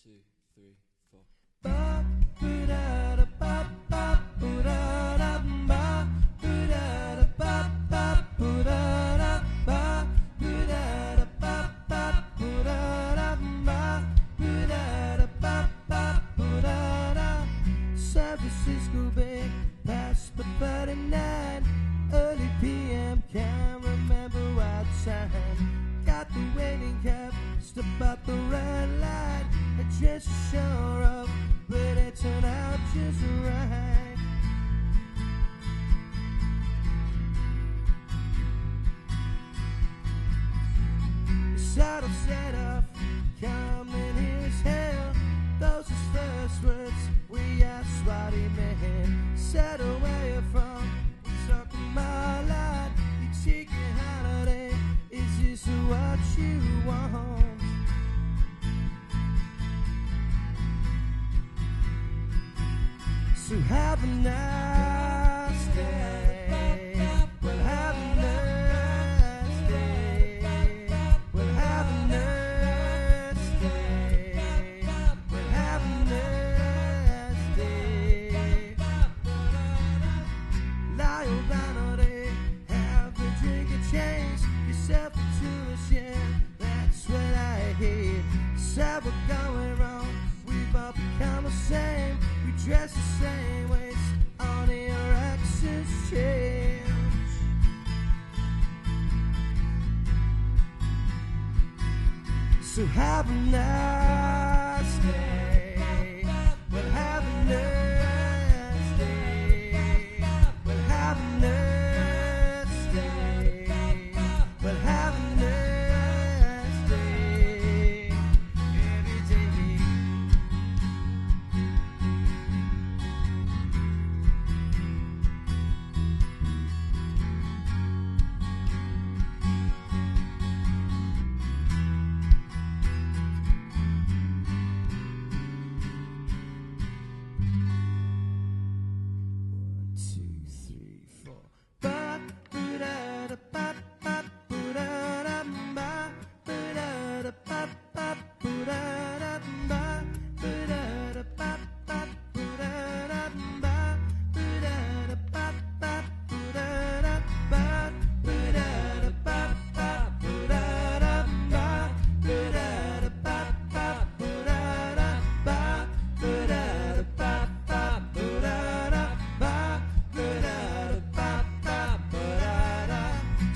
2, 3, 4. San Francisco Bay, past the 39, early PM, can't remember what time. Got the waiting cab, step out the red light, and just sure up, but it turned out just right. The saddle set off, coming his hell. Those his first words, we asked what he meant. Said away from, talking my lot. You take a holiday, is this what you want? So have a nice day. Well, have a nice day. Well, have a nice day. Well, have a nice day. Lie around all day, have a drink and change yourself into a share. That's what I hate. Said we're going wrong, we've all become the same. We dress the same ways, all the actions change. So have a nice day. Well, have a nice day. Well, have a nice day. Well, have a nice day. Every day.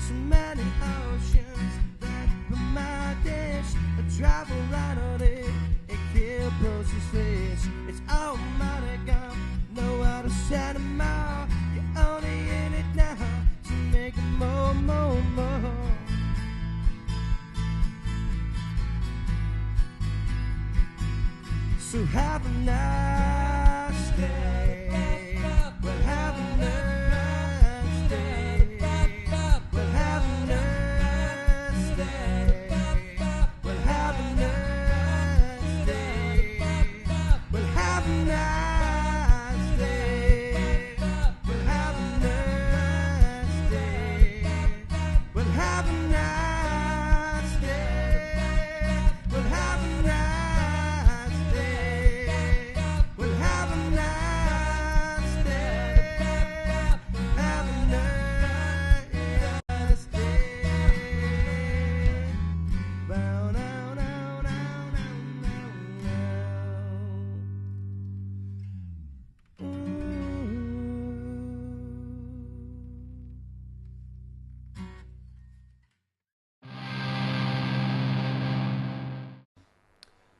So many oceans that were my dish. I drive around on it, it kills his fish. It's all money gone, know how to set them out. You're only in it now to make it more. So have a nice day. Well, have a nice day. Well, have a nice day. Well, have a nice day. Well, have a nice day. Well, have a nice day. Well, have a nice day. Well, have a nice day. Well, have a nice day. Have a nice day. Bow, now, now, now, now, now.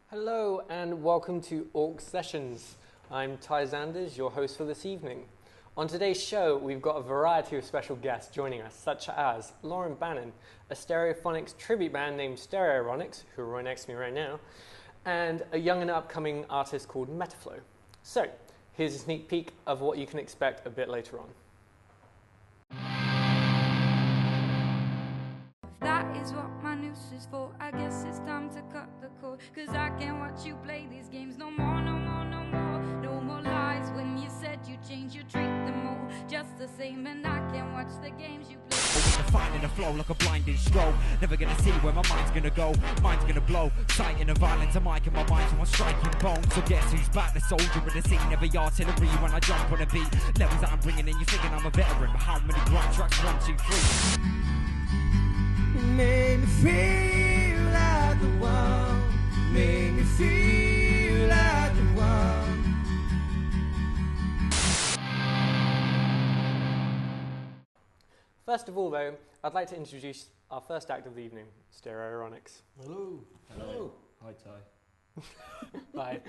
Hello and welcome to Aux Sessions. I'm Ty Zanders, your host for this evening. On today's show, we've got a variety of special guests joining us, such as Lauren Bannon, a stereophonics tribute band named Stereoronics, who are right next to me right now, and a young and upcoming artist called Metaflow. So, here's a sneak peek of what you can expect a bit later on. That is what my noose is for. I guess it's time to cut the cord, 'cause I can't watch you play these games no more, no more, no more. No more lies when you said you changed, you treat them all just the same, and I can't watch the games you play. finding a flow like a blinding stroke. Never gonna see where my mind's gonna go. Mind's gonna blow. Sighting the violence, a mic in my mind, so I'm striking bones. So guess who's back? The soldier of the scene. Every artillery when I jump on a beat. Levels that I'm bringing in, you thinking I'm a veteran, but how many grunt tracks? 1, 2, 3. Make me feel like the one. Make me feel like the one. First of all, though, I'd like to introduce our first act of the evening, Stereoironics. Hello. Hello. Hi, Ty. Bye.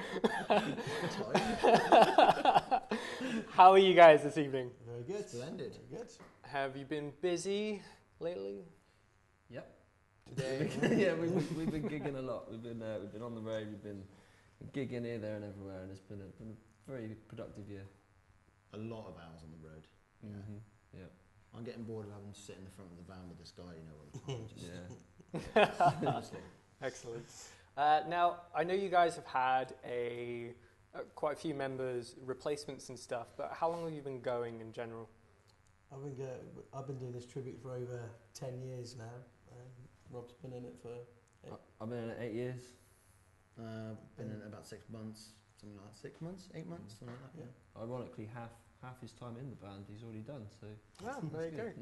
How are you guys this evening? Very good. Splendid. Very good. Have you been busy lately? Yep. Today? Yeah, we've been gigging a lot. We've been on the road. We've been gigging here, there, and everywhere, and it's been a very productive year. A lot of hours on the road. Yeah. Mm-hmm. Yeah. I'm getting bored of having to sit in the front of the van with this guy, you know, all the time. Just Yeah. honestly. Excellent. Now, I know you guys have had quite a few members, replacements and stuff, but how long have you been going in general? I've been doing this tribute for over 10 years now. Rob's been in it for... I've been in it 8 years. Been in it about 6 months, something like that. 6 months? 8 months? Something like that, yeah. Ironically, half his time in the band he's already done. So. Oh, there you go.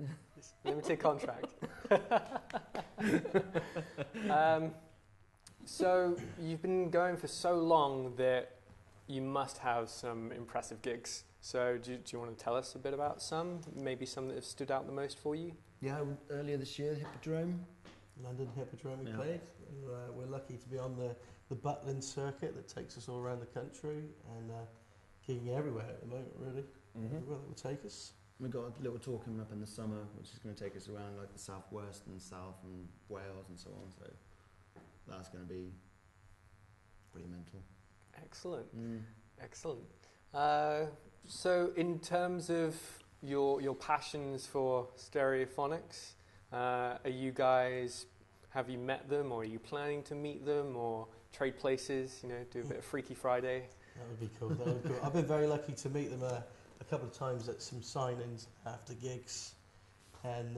Limited contract. So you've been going for so long that you must have some impressive gigs. So do you want to tell us a bit about some? Maybe some that have stood out the most for you? Yeah, earlier this year, Hippodrome. London Hippodrome we Yeah. played. And, we're lucky to be on the Butlin circuit that takes us all around the country and gigging everywhere at the moment, really. Everywhere that will take us. We've got a little tour coming up in the summer, which is going to take us around like the southwest and south and Wales and so on. So that's going to be pretty mental. Excellent. Excellent. So in terms of your passions for stereophonics, have you met them, or are you planning to meet them, or trade places, do a bit of Freaky Friday? That would be cool. That would be cool. I've been very lucky to meet them a couple of times at some signings after gigs. And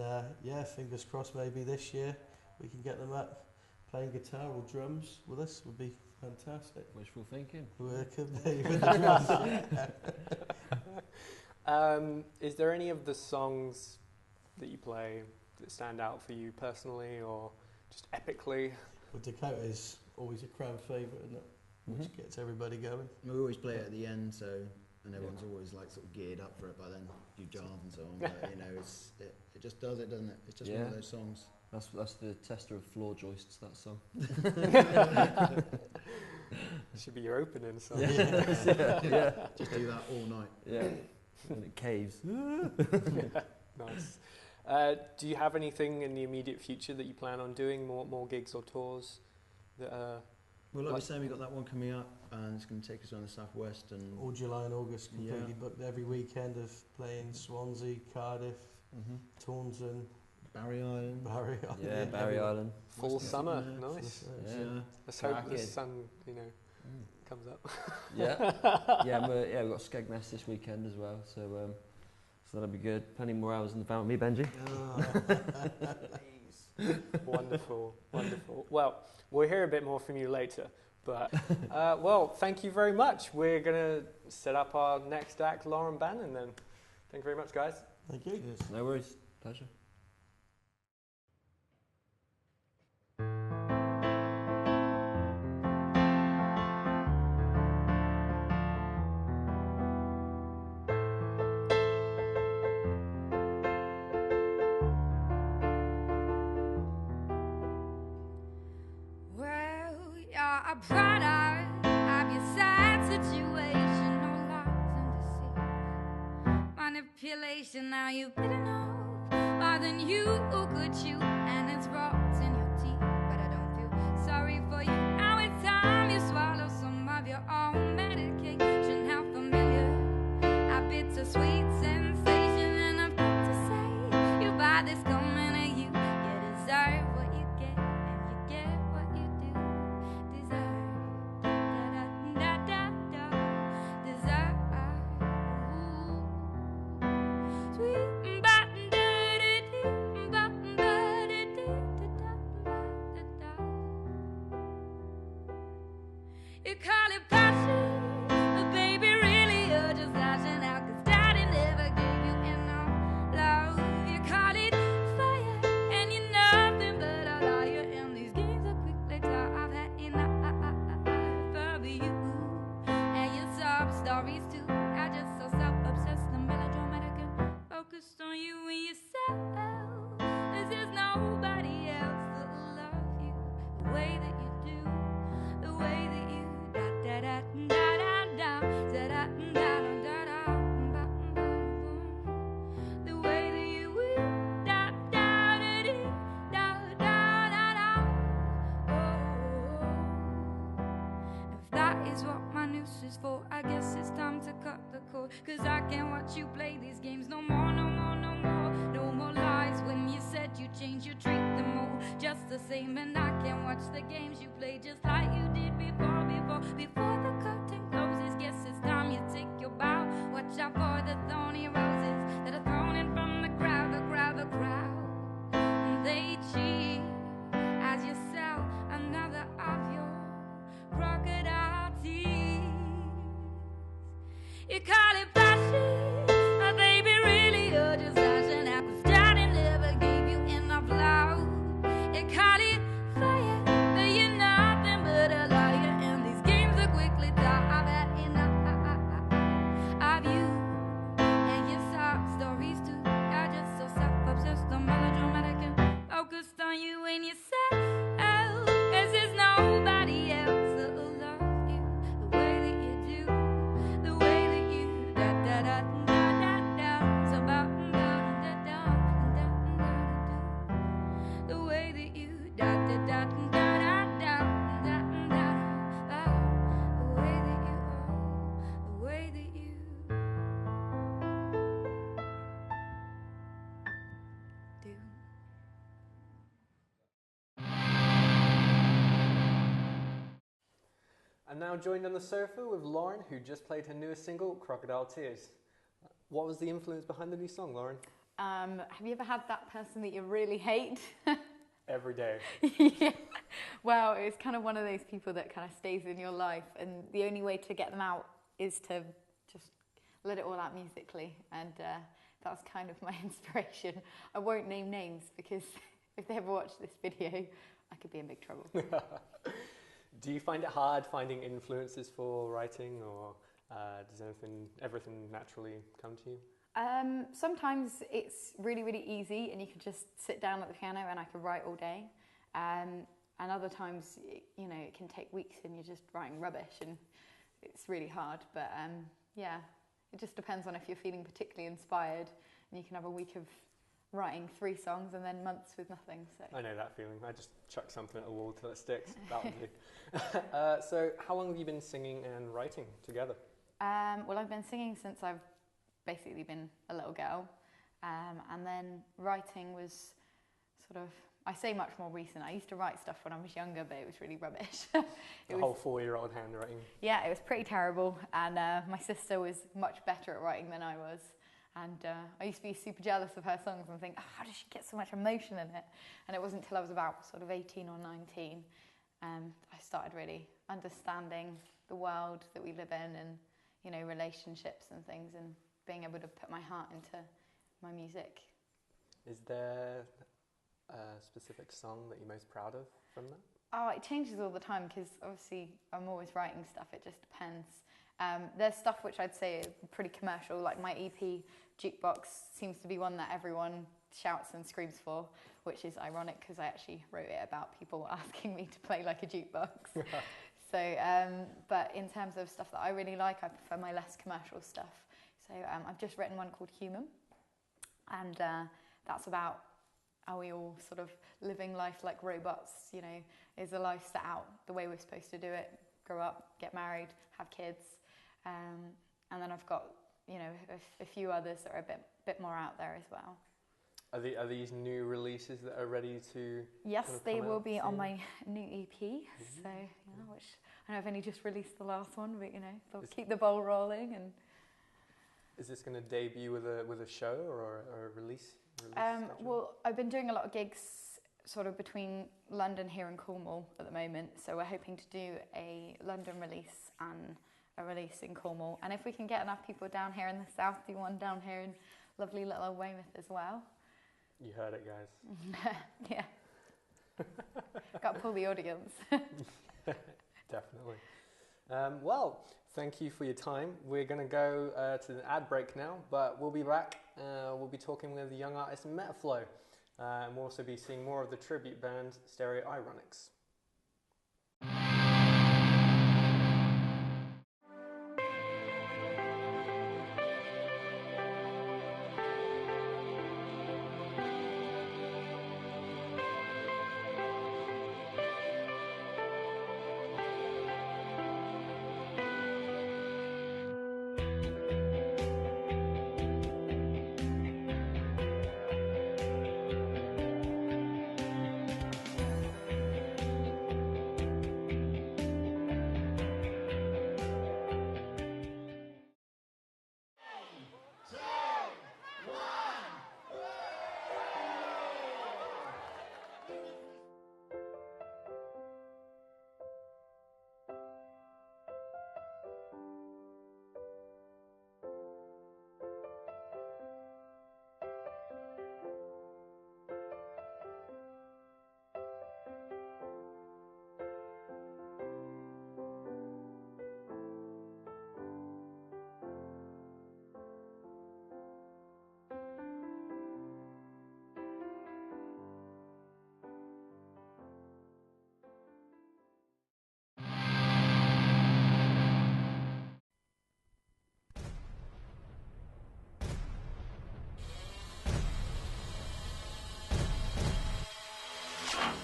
fingers crossed maybe this year we can get them up playing guitar or drums with us. Would be fantastic. Wishful thinking. Could be with the drums. Is there any of the songs that you play that stand out for you personally, or just epically? Well, Dakota is always a crowd favourite, isn't it? Which gets everybody going. We always play it at the end, and everyone's always like sort of geared up for it by then. You jar and so on, but it just does it, doesn't it? It's just one of those songs. That's the tester of floor joists, that song. Should be your opening song. Yeah. Just do that all night. Yeah. When it caves. Nice. Do you have anything in the immediate future that you plan on doing, more gigs or tours? Well, like we're saying, we've got that one coming up, and it's going to take us around the southwest. And all July and August completely booked every weekend of playing Swansea, Cardiff, Taunton, Barry Island. Yeah, Barry Island. Full summer, Yeah. nice. Yeah. Let's hope the Cracking. sun, comes up. Yeah. We've got Skegness this weekend as well, so that'll be good. Plenty more hours in the van with me, Benji. Wonderful. Well, we'll hear a bit more from you later. But, thank you very much. We're going to set up our next act, Lauren Bannon, then. Thank you very much, guys. Thank you. No worries. Pleasure. A product of your sad situation, no lies and deceit, manipulation. Now you've bitten off more than you could chew, and it's rot in your teeth. But I don't feel sorry for you. Now it's time you swallow some of your own medication. How familiar, a bittersweet sensation, and I've got to say, you buy this coming at you. You deserve what you get, and you get what you do. Sweet, but You call it passion, but baby, really you're just lashing out, 'cause daddy never gave you enough love. You call it fire, and you're nothing but a liar, and these games are quickly taught. I've had enough of you and your sob stories too. I just so self-obsessed and melodramatic and focused on you and yourself. This is nobody else that'll love you the way that you do, the way that you da da da da da da da da da da da the way that you da da da da da da da. Oh, if that is what my noose is for, I guess it's time to cut the cord, 'cause I can't watch you play these games no more, no more, no more. No more lies when you said you changed, you treat them all just the same. And I can't watch the games you play just like you did before the curtain closes. Guess it's time you take your bow. Watch out for the thorny roses that are thrown in from the crowd, the crowd, the crowd. And they cheat as you sell another of your crocodile tears. You call it passion, but baby, really you're just lashing out, 'cause daddy never gave you enough love. You call it fire, but you're nothing but a liar, and these games are quickly taught. I've had enough of you and your sob stories too. You're just so self-obsessed and melodramatic and focused on you and yourself. 'Cause there's nobody else that'll love you the way that you do, the way that you da da da da da da. It's about da da da da da do, the way that you da da da da da da da da, the way that you are, the way that you do. I'm now joined on the sofa with Lauren, who just played her newest single, Crocodile Tears. What was the influence behind the new song, Lauren? Have you ever had that person that you really hate? Every day. Yeah. Well, it's kind of one of those people that kind of stays in your life, and the only way to get them out is to just let it all out musically, and that's kind of my inspiration. I won't name names, because if they ever watch this video, I could be in big trouble. Do you find it hard finding influences for writing, or does everything naturally come to you? Sometimes it's really, really easy, and you can just sit down at the piano and I can write all day. And other times, you know, it can take weeks and you're just writing rubbish and it's really hard. But yeah, it just depends on if you're feeling particularly inspired, and you can have a week of writing 3 songs and then months with nothing. So I know that feeling. I just chuck something at the wall till it sticks. That would be. So how long have you been singing and writing together? Well, I've been singing since I've basically been a little girl, and then writing was sort of, I say much more recent. I used to write stuff when I was younger, but it was really rubbish. Whole 4-year-old handwriting. Yeah, it was pretty terrible, and my sister was much better at writing than I was, and I used to be super jealous of her songs and think, oh, how does she get so much emotion in it? And it wasn't until I was about sort of 18 or 19 I started really understanding the world that we live in, and, you know, relationships and things, and being able to put my heart into my music. Is there a specific song that you're most proud of from that? Oh, it changes all the time, because obviously I'm always writing stuff. It just depends. There's stuff which I'd say is pretty commercial, like my EP, Jukebox, seems to be one that everyone shouts and screams for, which is ironic because I actually wrote it about people asking me to play like a jukebox. So, but in terms of stuff that I really like, I prefer my less commercial stuff. So I've just written one called Human, and that's about, are we all sort of living life like robots? You know, is the life set out the way we're supposed to do it? Grow up, get married, have kids, and then I've got, you know, a few others that are a bit more out there as well. Are these new releases that are ready to? Yes, kind of they come will out be soon? on my new EP. So, you know, which I know I've only just released the last one, but, you know, they'll keep the ball rolling. And is this going to debut with a show or a release schedule? well, I've been doing a lot of gigs sort of between London here and Cornwall at the moment. So we're hoping to do a London release and a release in Cornwall. And if we can get enough people down here in the south, do one down here in lovely little Weymouth as well. You heard it, guys. Yeah. Got to pull the audience. Definitely. Well, thank you for your time. We're going to go to the ad break now, but we'll be back. We'll be talking with the young artist Metaflow, and we'll also be seeing more of the tribute band Stereo Ironics.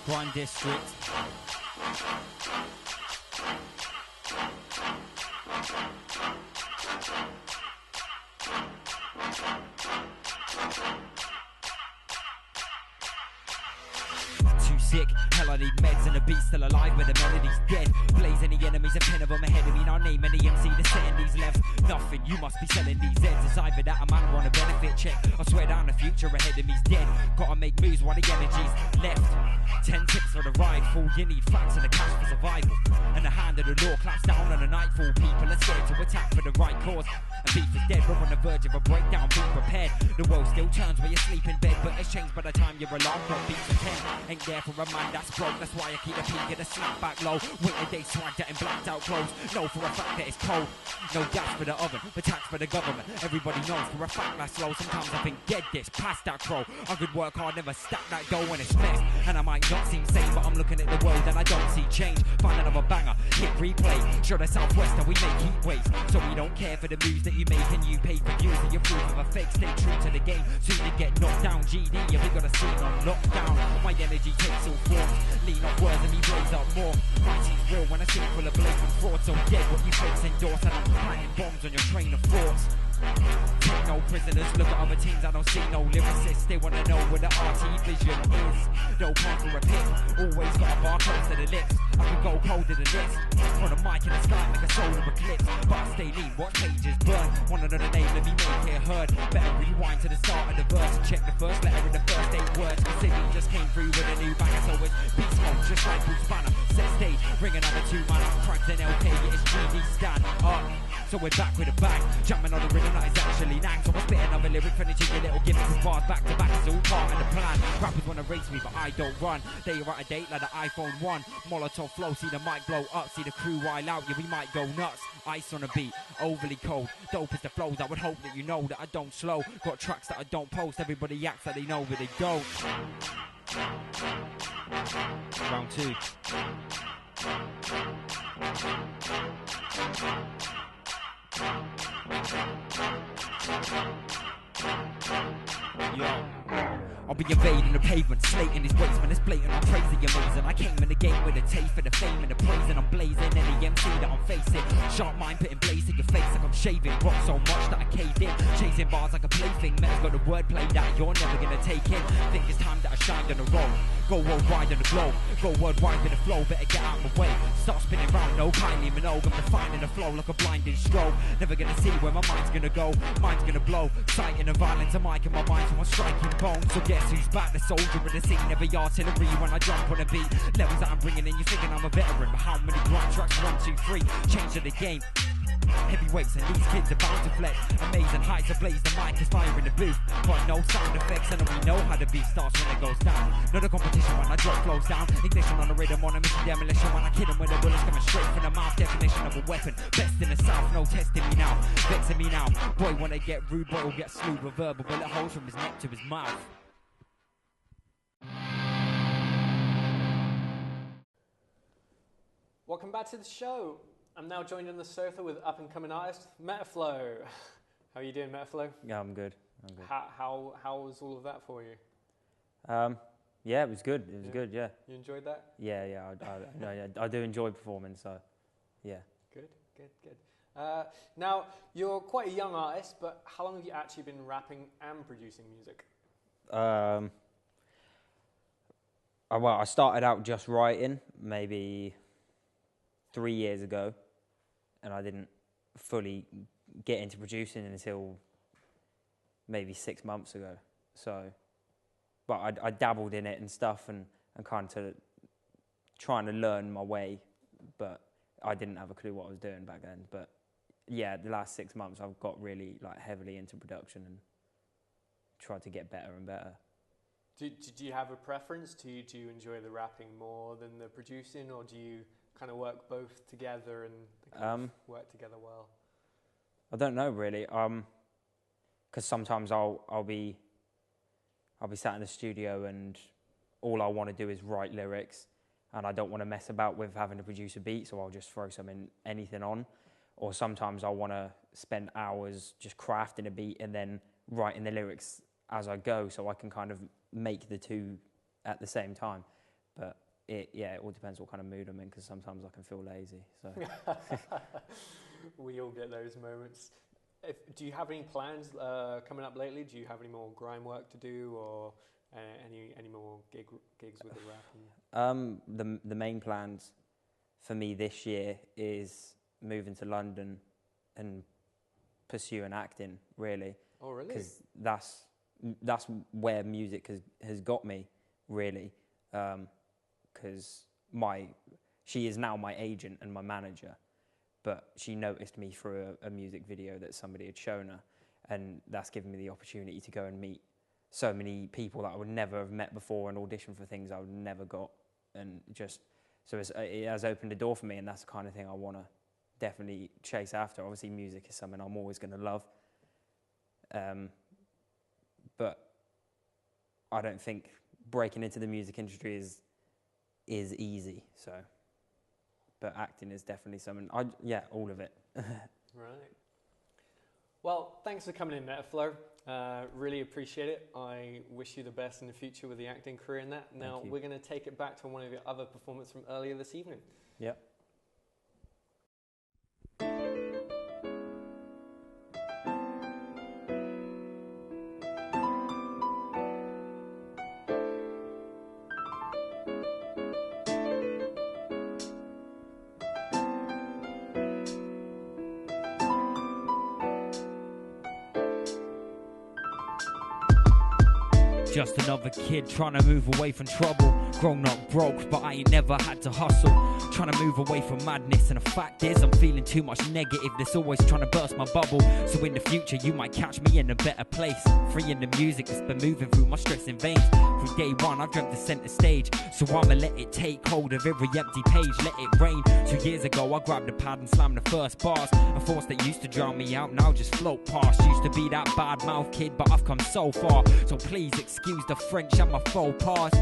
Grime District. Too sick, hell I need meds and the beat's still alive but the melody's dead. Blaze any enemies, a pin of them ahead of me, now name any MC to setting these lefts. Nothing, you must be selling these ends. It's either that a man or on a benefit check. I swear down the future ahead of me's dead. Gotta make moves while the energy's left. 10 tips for the ride, full you need facts and the cash for survival. And the hand of the law claps down on the nightfall. People are scared to attack for the right cause. And beef is dead, we're on the verge of a breakdown, be prepared. The world still turns where you sleep in bed, but it's changed by the time your alarm clock beats a 10. Ain't there for a man that's broke, that's why I keep a peak at the snap back low. Winter day swagged out in blacked out clothes, know for a fact that it's cold. No gas for the oven, but tax for the government. Everybody knows for a fact that's slow. Sometimes I think get this, past that crow. I could work hard, never stack that dough when it's messed. And I might not seem sane, but I'm looking at the world and I don't see change. Find another banger, hit replay. Show the southwest and we make heat waves. So we don't care for the moves that you make and you pay for views and your proof of a fake. Stay true to the game, soon to get knocked down. GD, yeah, we got a scene on lockdown. My energy takes all forms, lean off words and me blaze up more. My team's real when I see full of blatant fraud. So get what you fakes endorse and I'm planting bombs on your train of thoughts. Take no prisoners, look at other teams, I don't see no lyricists. They wanna know where the RT vision is. No point for a pick, always got a bar close to the lips. I could go colder than this, on a mic in the sky like a solar eclipse. But I stay lean, watch pages burn. Wanna know the name, let me make it heard. Better rewind to the start of the verse and check the first letter in the first 8 words. Cause City just came through with a new banger, so it's beast mode, just like Bruce Banner. Set stage, bring another 2 man up, Crags and LK, yeah, it's GD stand up. So we're back with a bang, jumping on the rhythm that is actually nang. So I spit another lyric, finishing your little gimmicks and bars back to back. It's all part of the plan. Rappers wanna race me, but I don't run. They are at a date like the iPhone 1. Molotov flow, see the mic blow up, see the crew wild out. Yeah, we might go nuts. Ice on the beat, overly cold. Dope is the flows. I would hope that you know that I don't slow. Got tracks that I don't post. Everybody acts that they know where they go. Round 2. Yo, I'll be invading the pavement, slating his ways, man, it's blatant, I'm crazy amazing. I came in the game with a taste for the fame and the praise, and I'm blazing any MC that I'm facing. Sharp mind putting blaze to your face like I'm Shaving rock so much that I caved in. Chasing bars like a plaything. Man's got a wordplay that you're never gonna take in. Think it's time that I shined on the road. Go worldwide on the globe. Go worldwide with the flow. Better get out of my way. Start spinning round, no Kylie Minogue. I'm defining the flow like a blinding strobe. Never gonna see where my mind's gonna go. Mind's gonna blow. Sighting the violence, a mic in my mind, so I'm striking bone. So guess who's back? The soldier of the scene. Never artillery when I jump on a beat. Levels that I'm bringing in, you thinking I'm a veteran. But how many grind tracks? 1, 2, 3. Change to the game. Heavyweights and these kids are bound to flex. Amazing heights ablaze, the mic is fire in the booth. But no sound effects, and we know how the beat starts when it goes down. Not a competition when I drop flows down. Ignition on the rhythm, on a mission demolition. When I kill them with the bullets coming straight from the mouth. Definition of a weapon, best in the south. No testing me now, vexing me now. Boy, when I get rude, boy will get slewed with verbal bullet holes from his neck to his mouth. Welcome back to the show. I'm now joined on the sofa with up-and-coming artist Metaflow. How are you doing, Metaflow? Yeah, I'm good. How was all of that for you? Yeah, it was good. It was good. Yeah. You enjoyed that? Yeah. I do enjoy performing. So, yeah. Good. Now you're quite a young artist, but how long have you actually been rapping and producing music? Well, I started out just writing maybe 3 years ago, and I didn't fully get into producing until maybe 6 months ago. So, but I dabbled in it and stuff, and kind of trying to learn my way, but I didn't have a clue what I was doing back then. But yeah, the last 6 months I've got really heavily into production and tried to get better and better. Do you have a preference? Do you enjoy the rapping more than the producing, or do you kind of work both together and they kind of work together well? I don't know really, because sometimes I'll be sat in the studio and all I want to do is write lyrics, and I don't want to mess about with having to produce a beat, so I'll just throw anything on. Or sometimes I want to spend hours just crafting a beat and then writing the lyrics as I go, so I can kind of make the two at the same time. But it all depends what kind of mood I'm in, because sometimes I can feel lazy. So we all get those moments. Do you have any plans coming up lately? Do you have any more grime work to do, or any more gigs with the rap? The main plans for me this year is moving to London and pursuing acting, really. Oh, really? Because that's where music has got me, really. Because she is now my agent and my manager, but she noticed me through a music video that somebody had shown her, and that's given me the opportunity to go and meet so many people that I would never have met before and audition for things I would never got, and just so it has opened a door for me, and that's the kind of thing I want to definitely chase after. Obviously, music is something I'm always going to love, but I don't think breaking into the music industry is easy. So, but acting is definitely something. All of it. Right. Well, thanks for coming in, Metaflow. Really appreciate it. I wish you the best in the future with the acting career and that. Now we're going to take it back to one of your other performances from earlier this evening. Yep. Just another kid trying to move away from trouble. Grown up broke, but I ain't never had to hustle. Trying to move away from madness, and the fact is I'm feeling too much negative that's always trying to burst my bubble. So in the future you might catch me in a better place, freeing the music that's been moving through my stress in veins. From day one I've dreamt the center stage, so I'ma let it take hold of every empty page, let it rain. 2 years ago I grabbed a pad and slammed the first bars. A force that used to drown me out now just float past. Used to be that bad mouth kid, but I've come so far, so please excuse the French and my faux pas.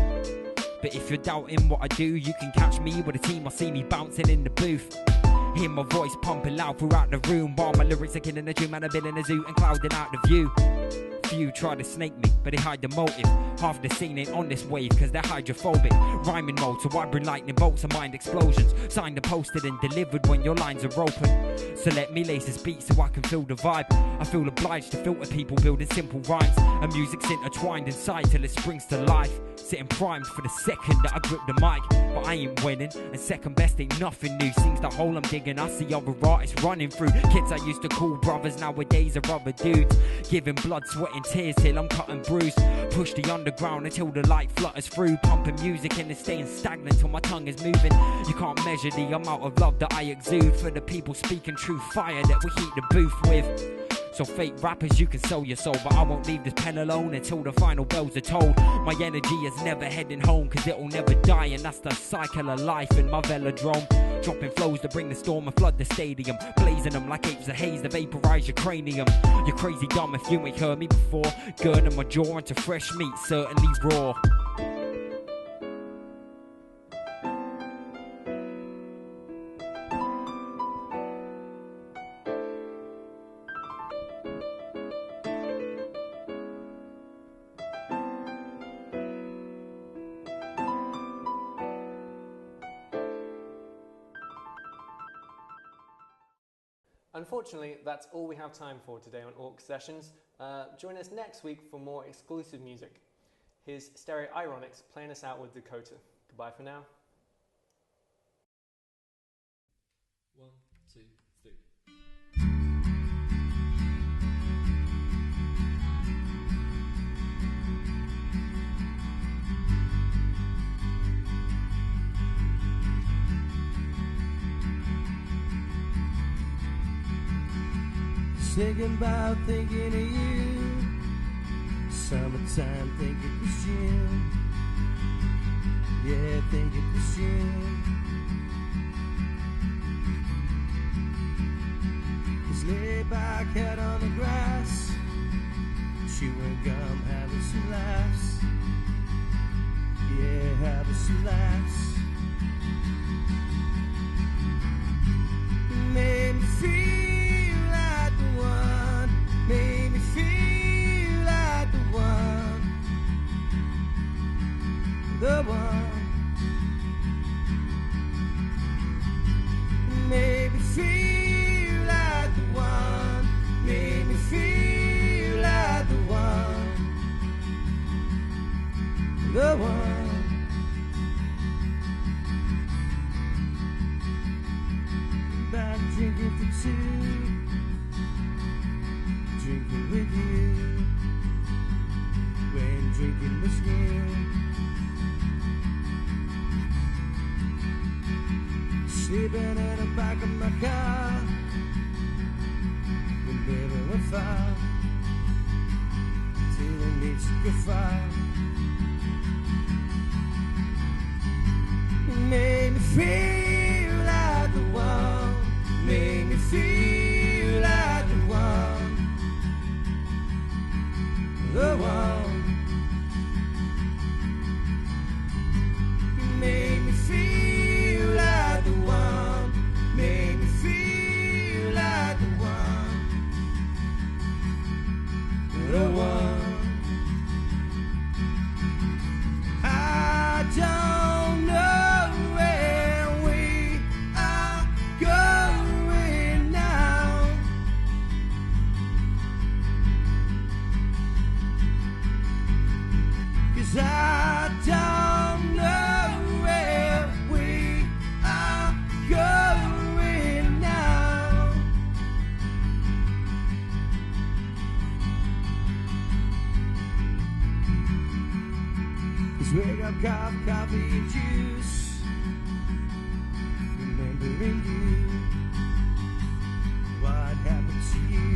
But if you're doubting what I do, you can catch me with a team or see me bouncing in the booth. Hear my voice pumping loud throughout the room, while my lyrics are killing the tune, man, I'm building a zoo and clouding out the view. few try to snake me, but they hide the motive. Half the scene ain't on this wave, cause they're hydrophobic. Rhyming mode, so I bring lightning bolts and mind explosions. Signed and posted and delivered when your lines are open. So let me lace this beat so I can feel the vibe. I feel obliged to filter people building simple rhymes. And music's intertwined inside till it springs to life. Sitting primed for the second that I grip the mic. But I ain't winning, and second best ain't nothing new. Seems the hole I'm digging, I see other artists running through. Kids I used to call brothers, nowadays are other dudes. Giving blood, sweat and tears till I'm cut and bruised. Push the underground until the light flutters through. Pumping music and it's staying stagnant till my tongue is moving. You can't measure the amount of love that I exude for the people speaking true fire that we heat the booth with. So fake rappers, you can sell your soul, but I won't leave this pen alone until the final bells are tolled. My energy is never heading home, cause it'll never die, and that's the cycle of life in my velodrome. Dropping flows to bring the storm and flood the stadium, blazing them like apes of haze to vaporize your cranium. You're crazy dumb if you ain't heard me before. Girding my jaw into fresh meat, certainly raw. Unfortunately, that's all we have time for today on Aux Sessions. Join us next week for more exclusive music. Here's Stereo Ironics playing us out with Dakota. Goodbye for now. 1, 2, 3. Thinking about thinking of you. Summertime, think it was June. Yeah, think it was June. Just lay back, head on the grass, chewing gum, having some laughs. Yeah, having some laughs. Made me feel like the one. Made me feel like the one. The one. Made me feel like the one. Made me feel like the one. The one. Back drinking for two, drinking with you, when drinking was new. Sleeping in the back of my car, we're living with fire, till it meets the fire. It made me feel like the one. Made me feel like the one. The one. Made me feel like the one. Made me feel like the one. The one. I don't know where we are going now. 'Cause I don't know where we are going now. 'Cause wake up, coffee and juice, remembering you, what happened to you.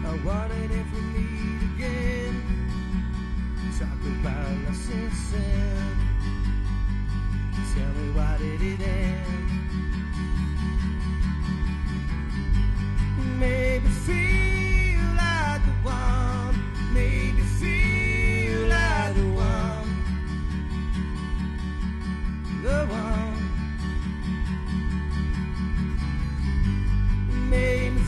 I wondered if we meet again, talk about our since then. Tell me, why did it end? Made me feel like the one. Made me feel like the one. The one. Made me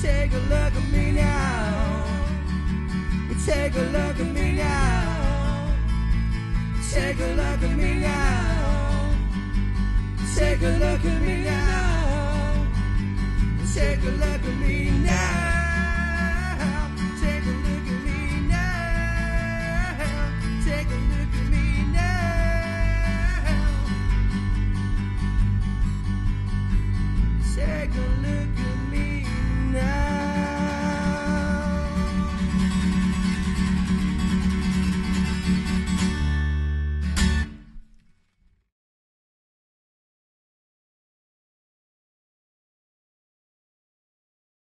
Take a look at me now. Take a look at me now. Take a look at me now. Take a look at me now. Take a look at me